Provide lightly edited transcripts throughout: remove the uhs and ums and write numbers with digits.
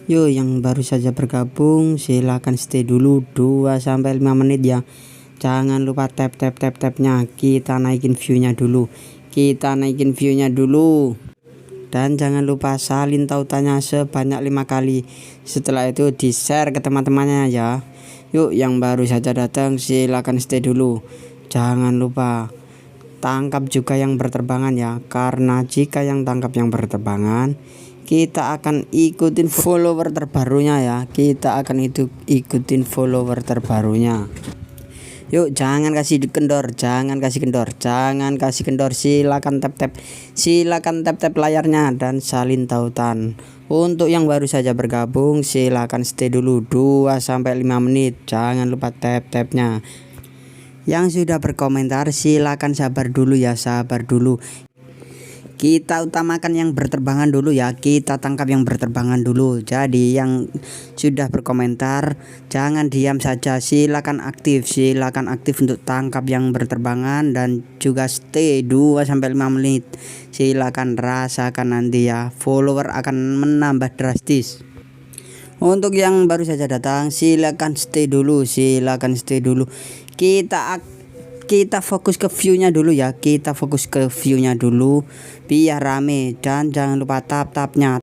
Yuk, yang baru saja bergabung silahkan stay dulu 2 sampai 5 menit ya. Jangan lupa tap-nya, kita naikin view-nya dulu. Dan jangan lupa salin tautannya sebanyak 5 kali. Setelah itu di-share ke teman-temannya ya. Yuk, yang baru saja datang silahkan stay dulu. Jangan lupa tangkap juga yang berterbangan ya, karena jika yang tangkap yang berterbangan, kita akan ikutin follower terbarunya ya. Ikutin follower terbarunya. Yuk, jangan kasih kendor, silakan tap layarnya dan salin tautan. Untuk yang baru saja bergabung silakan stay dulu 2 sampai 5 menit. Jangan lupa tap-nya. Yang sudah berkomentar silakan sabar dulu ya, Kita utamakan yang berterbangan dulu ya, kita tangkap yang berterbangan dulu. Jadi yang sudah berkomentar jangan diam saja, silakan aktif untuk tangkap yang berterbangan dan juga stay 2 sampai 5 menit. Silakan rasakan nanti ya, follower akan menambah drastis. Untuk yang baru saja datang silakan stay dulu. Kita fokus ke view-nya dulu ya, biar rame, dan jangan lupa tap-nya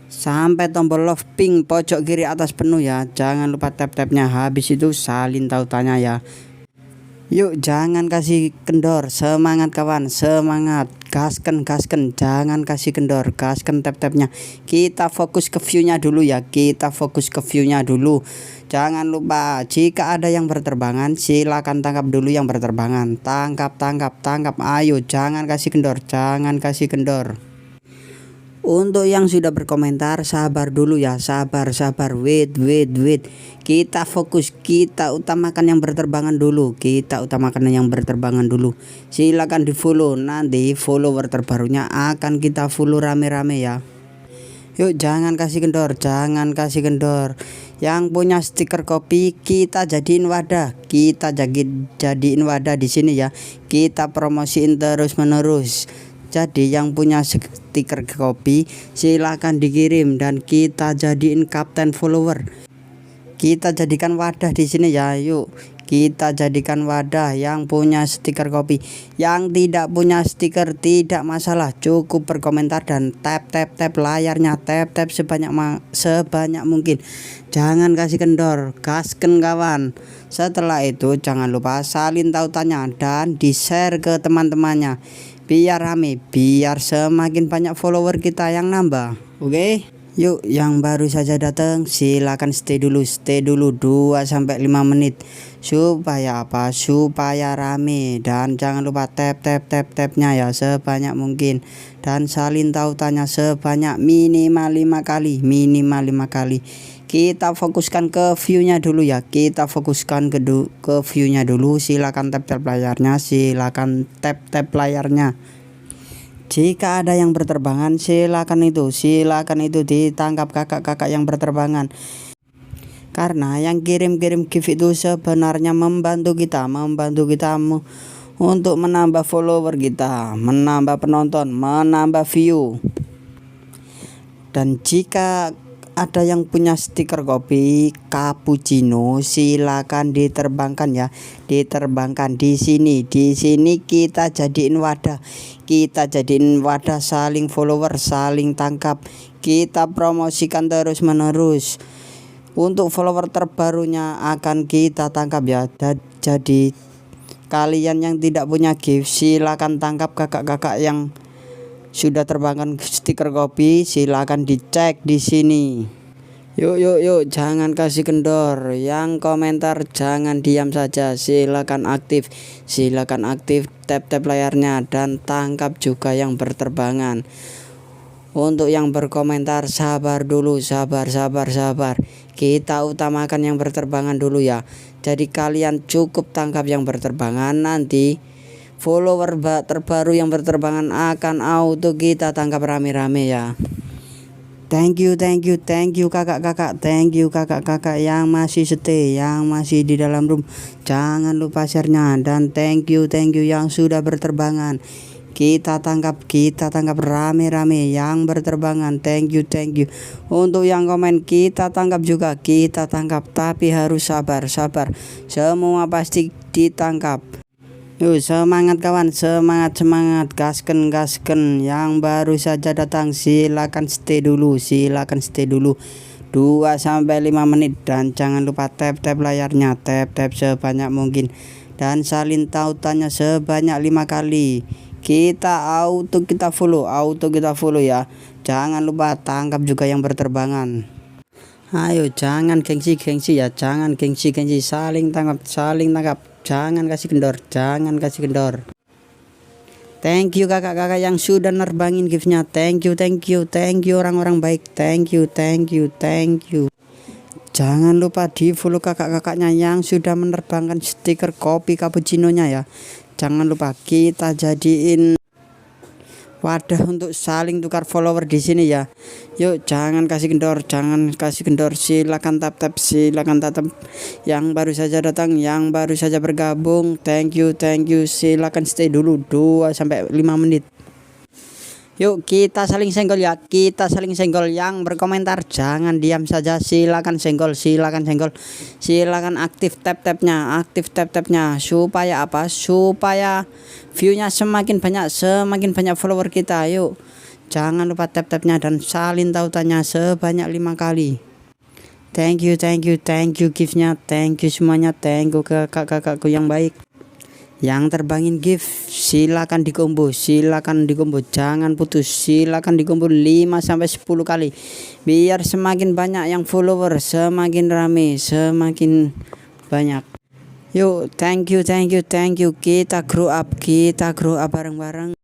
sampai tombol love pink pojok kiri atas penuh ya. Jangan lupa tap-nya, habis itu salin tautannya ya. Yuk, jangan kasih kendor, semangat kawan, semangat, gasken, jangan kasih kendor, gasken tap-nya. Kita fokus ke view-nya dulu ya, Jangan lupa jika ada yang berterbangan silakan tangkap dulu yang berterbangan. Tangkap, ayo, jangan kasih kendor. Untuk yang sudah berkomentar sabar dulu ya, wait. Kita fokus, kita utamakan yang berterbangan dulu, Silakan di follow, nanti follower terbarunya akan kita follow rame-rame ya. Yuk, jangan kasih kendor. Yang punya stiker kopi kita jadiin wadah, di sini ya. Kita promosiin terus menerus. Jadi yang punya stiker kopi silakan dikirim dan kita jadiin kapten follower. Kita jadikan wadah di sini ya. Yuk, kita jadikan wadah yang punya stiker kopi. Yang tidak punya stiker tidak masalah, cukup berkomentar dan tap layarnya, sebanyak mungkin. Jangan kasih kendor, gasken kawan. Setelah itu jangan lupa salin tautannya dan di-share ke teman-temannya. Biar rame, biar semakin banyak follower kita yang nambah. Oke? Yuk, yang baru saja datang silakan stay dulu 2 sampai 5 menit. Supaya rame, dan jangan lupa tap-nya ya sebanyak mungkin, dan salin tautannya sebanyak minimal 5 kali. Kita fokuskan ke view-nya dulu ya, ke view-nya dulu. Silakan tap layarnya. Jika ada yang berterbangan silakan itu ditangkap kakak yang berterbangan. Karena yang kirim gift itu sebenarnya membantu kita untuk menambah follower kita, menambah penonton, menambah view. Dan jika ada yang punya stiker kopi cappuccino silakan diterbangkan ya, di sini kita jadiin wadah, saling follower, saling tangkap, kita promosikan terus menerus. Untuk follower terbarunya akan kita tangkap ya. Jadi kalian yang tidak punya gift silakan tangkap kakak yang sudah terbangkan stiker kopi, silakan dicek di sini. Yuk, jangan kasih kendor. Yang komentar jangan diam saja, silakan aktif, tap layarnya dan tangkap juga yang berterbangan. Untuk yang berkomentar sabar dulu, sabar. Kita utamakan yang berterbangan dulu ya. Jadi kalian cukup tangkap yang berterbangan, nanti follower terbaru yang berterbangan akan auto kita tangkap rame-rame ya. Thank you kakak, yang masih stay, yang masih di dalam room. Jangan lupa share-nya, dan thank you yang sudah berterbangan. Kita tangkap rame-rame yang berterbangan. Thank you. Untuk yang komen kita tangkap juga, kita tangkap, tapi harus sabar. Semua pasti ditangkap. Yuk semangat kawan, semangat, gasken. Yang baru saja datang silakan stay dulu 2-5 menit, dan jangan lupa tap layarnya, tap sebanyak mungkin, dan salin tautannya sebanyak 5 kali. Kita follow ya. Jangan lupa tangkap juga yang berterbangan. Ayo jangan gengsi ya, jangan gengsi, saling tangkap, jangan kasih kendor. Thank you kakak-kakak yang sudah nerbangin giftnya. Thank you orang-orang baik. Thank you. Jangan lupa di follow kakak-kakaknya yang sudah menerbangkan stiker kopi cappuccino-nya ya. Jangan lupa kita jadiin wadah untuk saling tukar follower di sini ya. Yuk jangan kasih kendor, silakan tap, yang baru saja datang, yang baru saja bergabung. Thank you, silakan stay dulu 2-5 menit. Yuk kita saling senggol ya, yang berkomentar jangan diam saja, silakan senggol, silakan aktif tap tapnya, supaya apa? Supaya viewnya semakin banyak follower kita. Yuk jangan lupa tap tapnya dan salin tautannya sebanyak 5 kali. Thank you giftnya, thank you semuanya, thank you ke kakak-kakakku yang baik. Yang terbangin gift silakan dikombo, jangan putus, silakan dikombo 5-10 kali biar semakin banyak yang follower, semakin rame, semakin banyak. Yuk thank you, kita grow up bareng-bareng.